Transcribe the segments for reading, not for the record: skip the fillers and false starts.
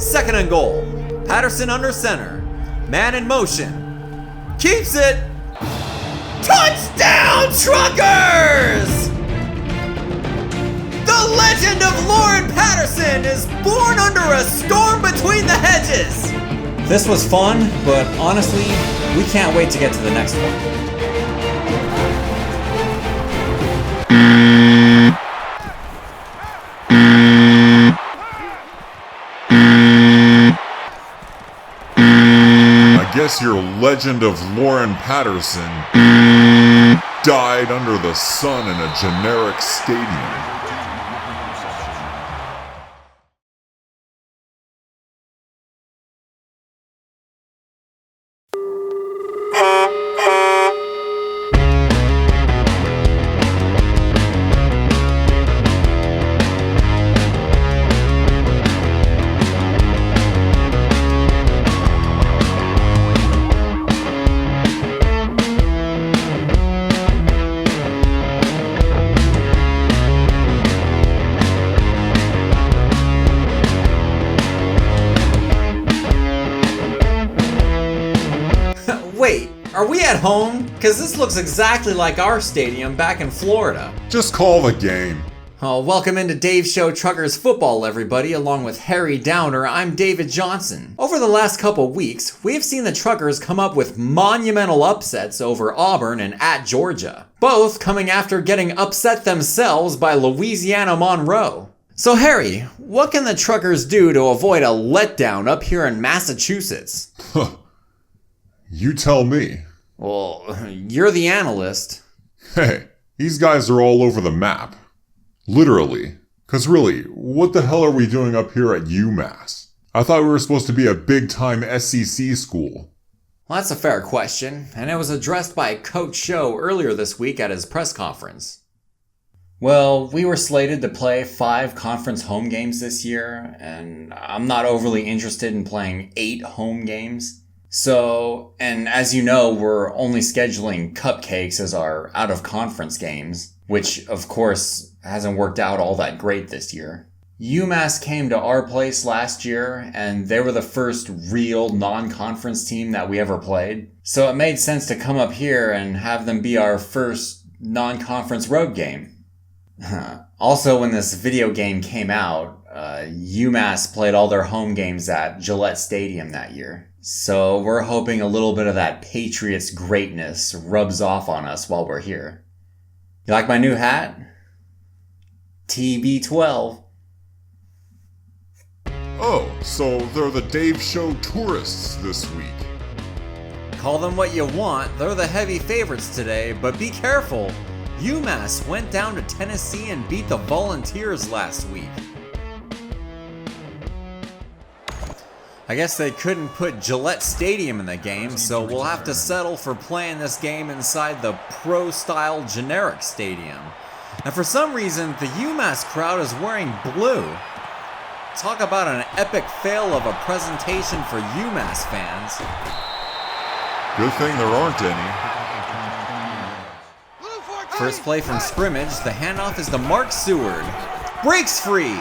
Second and goal. Patterson under center. Man in motion. Keeps it. Touchdown, Truckers! The legend of Lauren Patterson is born under a storm between the hedges. This was fun, but honestly, we can't wait to get to the next one. I guess your legend of Lauren Patterson died under the sun in a generic stadium. Wait, are we at home? Cause this looks exactly like our stadium back in Florida. Just call the game. Oh, welcome into Dave's Show Truckers Football, everybody. Along with Harry Downer, I'm David Johnson. Over the last couple weeks, we have seen the Truckers come up with monumental upsets over Auburn and at Georgia, both coming after getting upset themselves by Louisiana Monroe. So Harry, what can the Truckers do to avoid a letdown up here in Massachusetts? You tell me. Well, you're the analyst. Hey, these guys are all over the map. Literally. 'Cause really, what the hell are we doing up here at UMass? I thought we were supposed to be a big-time SEC school. Well, that's a fair question, and it was addressed by Coach Show earlier this week at his press conference. Well, we were slated to play 5 conference home games this year, and I'm not overly interested in playing 8 home games. So, and as you know, we're only scheduling cupcakes as our out-of-conference games, which, of course, hasn't worked out all that great this year. UMass came to our place last year, and they were the first real non-conference team that we ever played. So it made sense to come up here and have them be our first non-conference road game. Also, when this video game came out, UMass played all their home games at Gillette Stadium that year. So we're hoping a little bit of that Patriots greatness rubs off on us while we're here. You like my new hat? TB12. Oh, so they're the Dave Show tourists this week. Call them what you want, they're the heavy favorites today, but be careful. UMass went down to Tennessee and beat the Volunteers last week. I guess they couldn't put Gillette Stadium in the game, so we'll have to settle for playing this game inside the pro-style generic stadium. And for some reason, the UMass crowd is wearing blue. Talk about an epic fail of a presentation for UMass fans. Good thing there aren't any. First play from scrimmage, the handoff is to Mark Seward. Breaks free.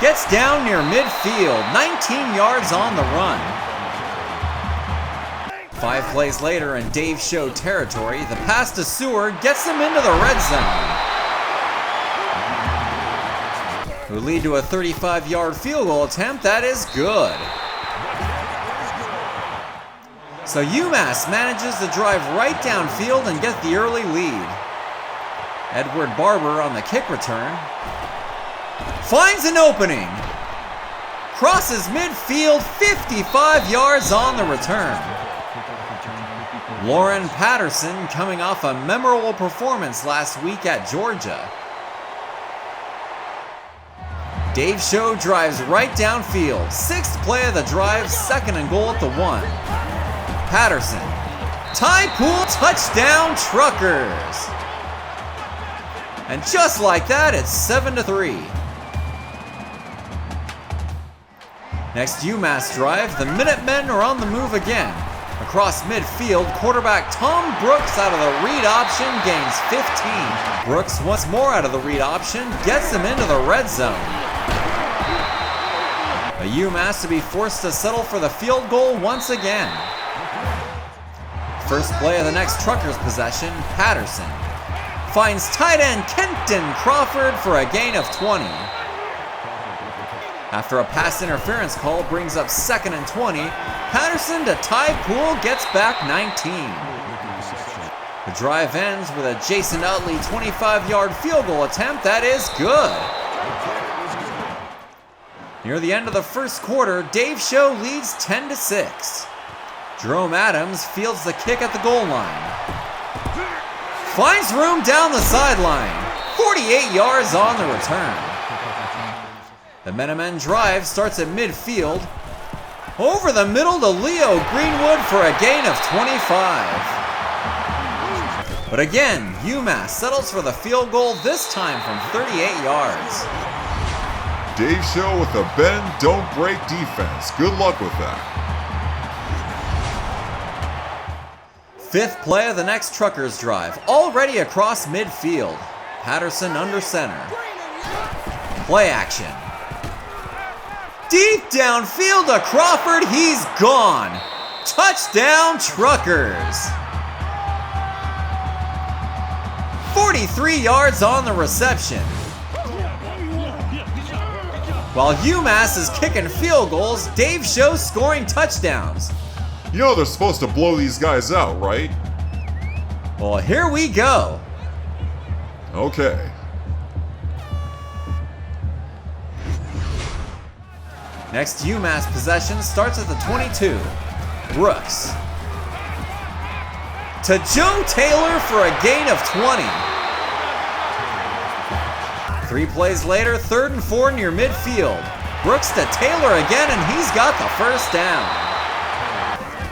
Gets down near midfield, 19 yards on the run. 5 plays later in Dave Show territory, the pass to Seward gets them into the red zone. It would lead to a 35-yard field goal attempt that is good. So UMass manages to drive right downfield and get the early lead. Edward Barber on the kick return. Finds an opening. Crosses midfield, 55 yards on the return. Lauren Patterson coming off a memorable performance last week at Georgia. Dave Show drives right downfield. 6th play of the drive, 2nd and goal at the 1. Patterson. Tie pool touchdown Truckers. And just like that, it's 7-3. Next UMass drive, the Minutemen are on the move again. Across midfield, quarterback Tom Brooks out of the read option gains 15. Brooks once more out of the read option, gets him into the red zone. But UMass to be forced to settle for the field goal once again. First play of the next Truckers possession, Patterson finds tight end Kenton Crawford for a gain of 20. After a pass interference call brings up 2nd and 20, Patterson to Ty Poole gets back 19. The drive ends with a Jason Utley 25-yard field goal attempt that is good. Near the end of the first quarter, Dave Show leads 10-6. Jerome Adams fields the kick at the goal line. Finds room down the sideline. 48 yards on the return. The Minutemen drive starts at midfield. Over the middle to Leo Greenwood for a gain of 25. But again, UMass settles for the field goal, this time from 38 yards. Dave Show with a bend, don't break defense. Good luck with that. Fifth play of the next Truckers drive, already across midfield. Patterson under center. Play action. Deep downfield to Crawford, he's gone. Touchdown Truckers. 43 yards on the reception. While UMass is kicking field goals, Dave Show's scoring touchdowns. You know they're supposed to blow these guys out, right? Well, here we go. Okay. Next UMass possession starts at the 22. Brooks to Joe Taylor for a gain of 20. 3 plays later, 3rd and 4 near midfield. Brooks to Taylor again, and he's got the first down.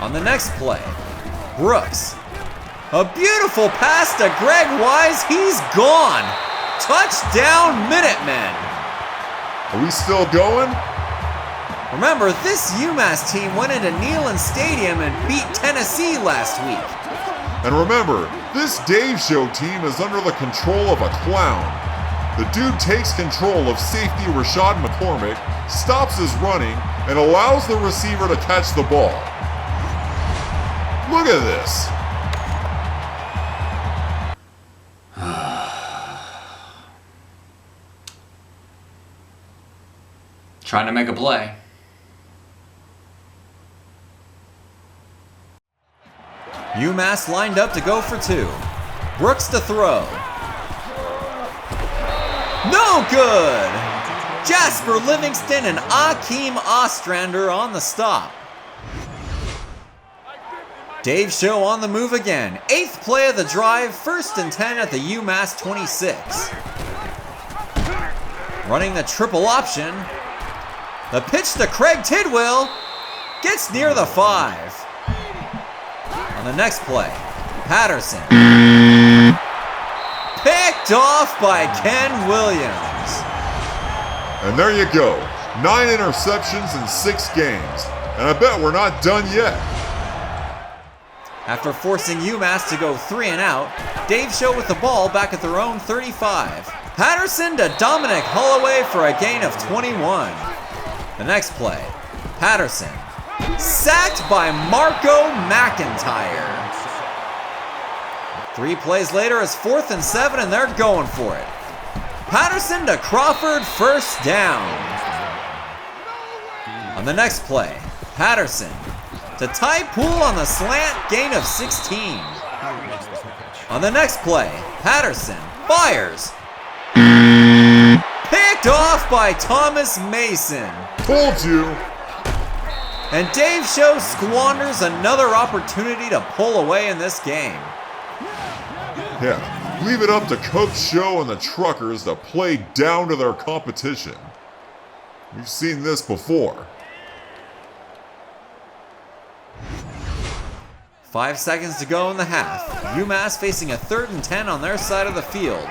On the next play, Brooks. A beautiful pass to Greg Wise, he's gone. Touchdown Minutemen. Are we still going? Remember, this UMass team went into Neyland Stadium and beat Tennessee last week. And remember, this Dave Show team is under the control of a clown. The dude takes control of safety Rashad McCormick, stops his running, and allows the receiver to catch the ball. Look at this. Trying to make a play. UMass lined up to go for 2. Brooks to throw. No good! Jasper Livingston and Akeem Ostrander on the stop. Dave Show on the move again. 8th play of the drive, 1st and 10 at the UMass 26. Running the triple option. The pitch to Craig Tidwell gets near the 5. On the next play, Patterson. Picked off by Ken Williams. And there you go. 9 interceptions in 6 games. And I bet we're not done yet. After forcing UMass to go 3 and out, Dave Show with the ball back at their own 35. Patterson to Dominic Holloway for a gain of 21. The next play, Patterson. Sacked by Marco McIntyre. 3 plays later, it's 4th and 7, and they're going for it. Patterson to Crawford, first down. On the next play, Patterson to Ty Poole on the slant, gain of 16. On the next play, Patterson fires. Picked off by Thomas Mason. Told you. And Dave Show squanders another opportunity to pull away in this game. Yeah, leave it up to Coach Show and the Truckers to play down to their competition. We've seen this before. 5 seconds to go in the half. UMass facing a 3rd and 10 on their side of the field.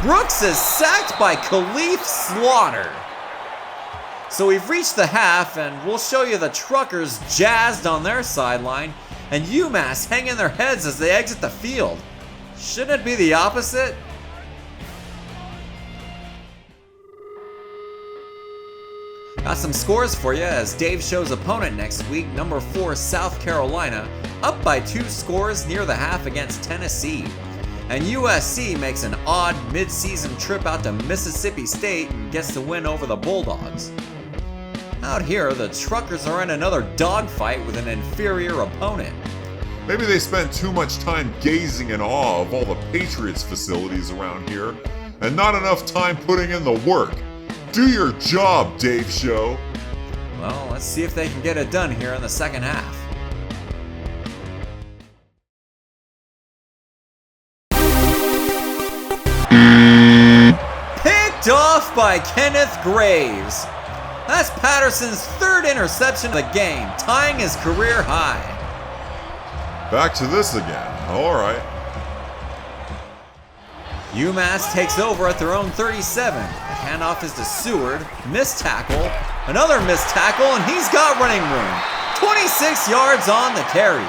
Brooks is sacked by Khalif Slaughter. So we've reached the half, and we'll show you the Truckers jazzed on their sideline, and UMass hanging their heads as they exit the field. Shouldn't it be the opposite? Got some scores for you as Dave shows opponent next week, number 4 South Carolina, up by 2 scores near the half against Tennessee. And USC makes an odd mid-season trip out to Mississippi State and gets the win over the Bulldogs. Out here, the Truckers are in another dogfight with an inferior opponent. Maybe they spent too much time gazing in awe of all the Patriots facilities around here, and not enough time putting in the work. Do your job, Dave Show. Well, let's see if they can get it done here in the second half. Picked off by Kenneth Graves. That's Patterson's 3rd interception of the game, tying his career high. Back to this again. All right. UMass takes over at their own 37. The handoff is to Seward. Missed tackle. Another missed tackle, and he's got running room. 26 yards on the carry.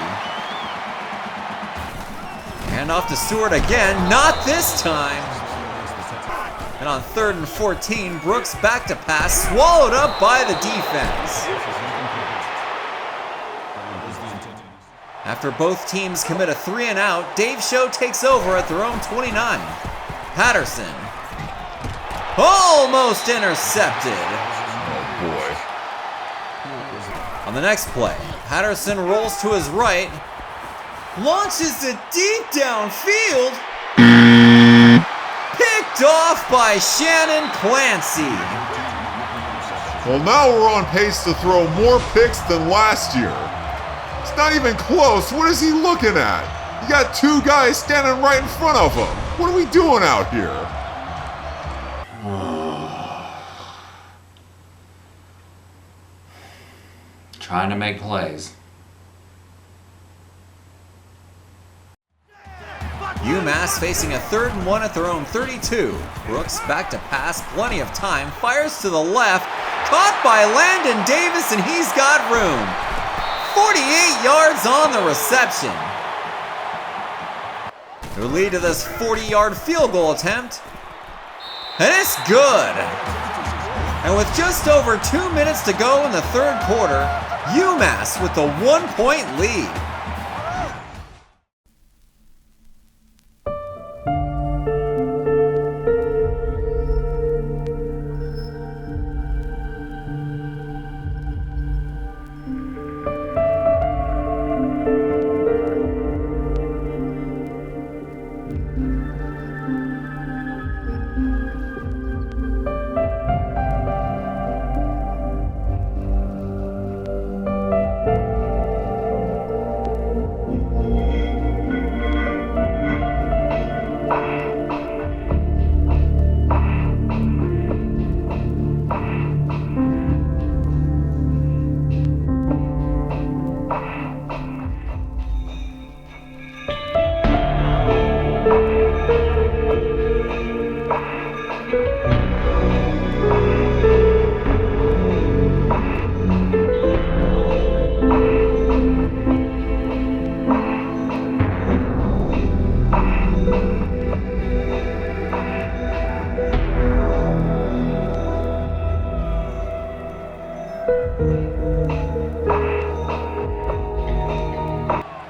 Handoff to Seward again. Not this time. And on 3rd and 14, Brooks back to pass. Swallowed up by the defense. After both teams commit a 3 and out, Dave Show takes over at their own 29. Patterson. Almost intercepted. Oh boy. On the next play, Patterson rolls to his right. Launches it deep downfield. Picked off by Shannon Clancy. Well, now we're on pace to throw more picks than last year. It's not even close. What is he looking at? You got 2 guys standing right in front of him. What are we doing out here? Trying to make plays. UMass facing a 3rd and 1 at their own 32. Brooks back to pass, plenty of time, fires to the left, caught by Landon Davis, and he's got room. 48 yards on the reception. It'll lead to this 40-yard field goal attempt. And it's good. And with just over 2 minutes to go in the 3rd quarter, UMass with the 1-point lead.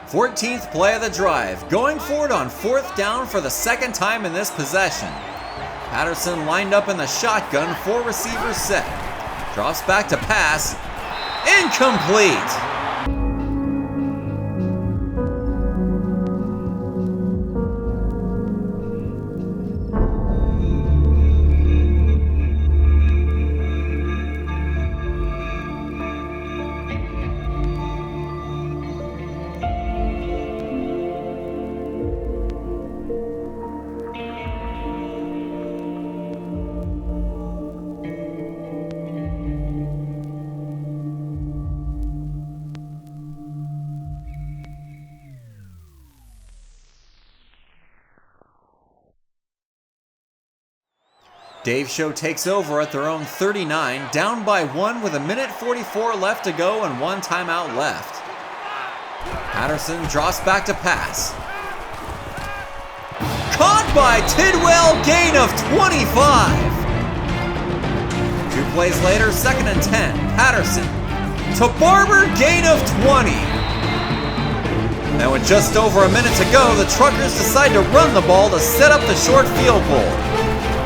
Fourteenth play of the drive, going forward on 4th down for the 2nd time in this possession. Patterson lined up in the shotgun, 4 receivers set. Drops back to pass. Incomplete! Dave Show takes over at their own 39, down by 1 with 1:44 left to go and 1 timeout left. Patterson drops back to pass. Caught by Tidwell, gain of 25. 2 plays later, 2nd and 10. Patterson to Barber, gain of 20. And with just over a minute to go, the Truckers decide to run the ball to set up the short field goal.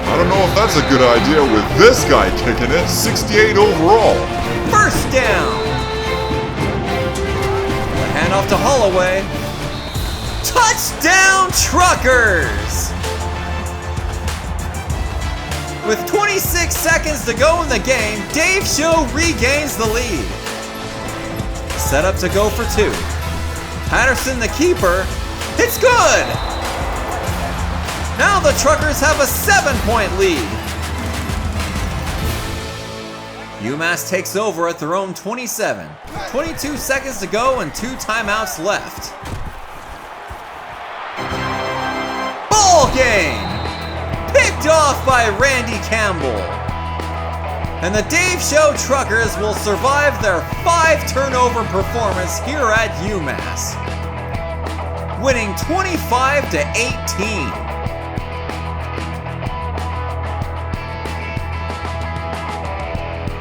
I don't know if that's a good idea with this guy kicking it, 68 overall. First down. The handoff to Holloway. Touchdown, Truckers! With 26 seconds to go in the game, Dave Show regains the lead. Set up to go for 2. Patterson, the keeper. It's good! Now the Truckers have a 7-point lead. UMass takes over at their own 27. 22 seconds to go and 2 timeouts left. Ball game! Picked off by Randy Campbell. And the Dave Show Truckers will survive their 5-turnover performance here at UMass, winning 25-18.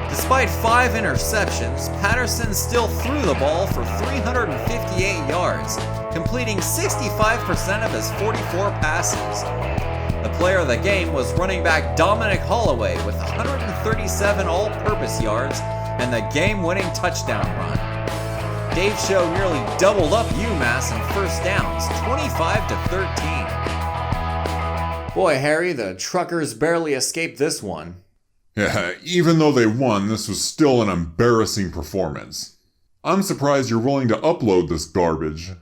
Despite 5 interceptions, Patterson still threw the ball for 358 yards, completing 65% of his 44 passes. The player of the game was running back Dominic Holloway with 137 all-purpose yards and the game-winning touchdown run. Dave Show nearly doubled up UMass in first downs, 25-13. Boy, Harry, the Truckers barely escaped this one. Yeah, even though they won, this was still an embarrassing performance. I'm surprised you're willing to upload this garbage.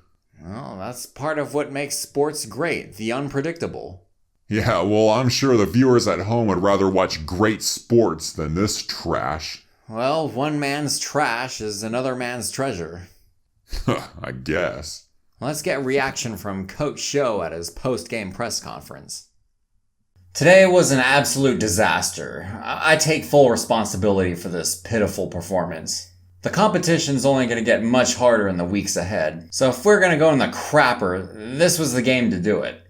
Well, that's part of what makes sports great, the unpredictable. Yeah, well, I'm sure the viewers at home would rather watch great sports than this trash. Well, one man's trash is another man's treasure. I guess. Let's get reaction from Coach Show at his post-game press conference. Today was an absolute disaster. I take full responsibility for this pitiful performance. The competition's only going to get much harder in the weeks ahead, so if we're going to go in the crapper, this was the game to do it.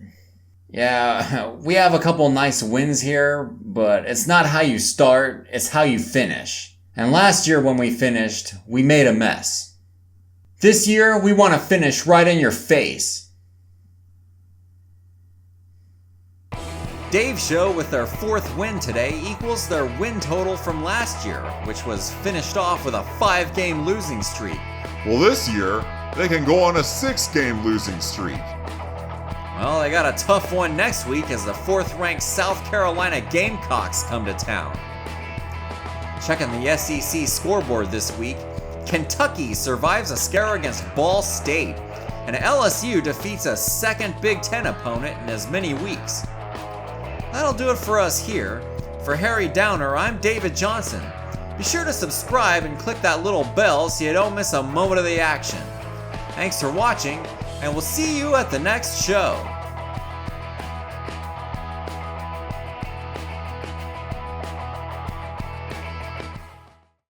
Yeah, we have a couple nice wins here, but it's not how you start, it's how you finish. And last year when we finished, we made a mess. This year, we want to finish right in your face. Dave Show, with their 4th win today, equals their win total from last year, which was finished off with a 5-game losing streak. Well, this year, they can go on a 6-game losing streak. Well, they got a tough one next week as the 4th-ranked South Carolina Gamecocks come to town. Checking the SEC scoreboard this week, Kentucky survives a scare against Ball State, and LSU defeats a 2nd Big Ten opponent in as many weeks. That'll do it for us here. For Harry Downer, I'm David Johnson. Be sure to subscribe and click that little bell so you don't miss a moment of the action. Thanks for watching, and we'll see you at the next show.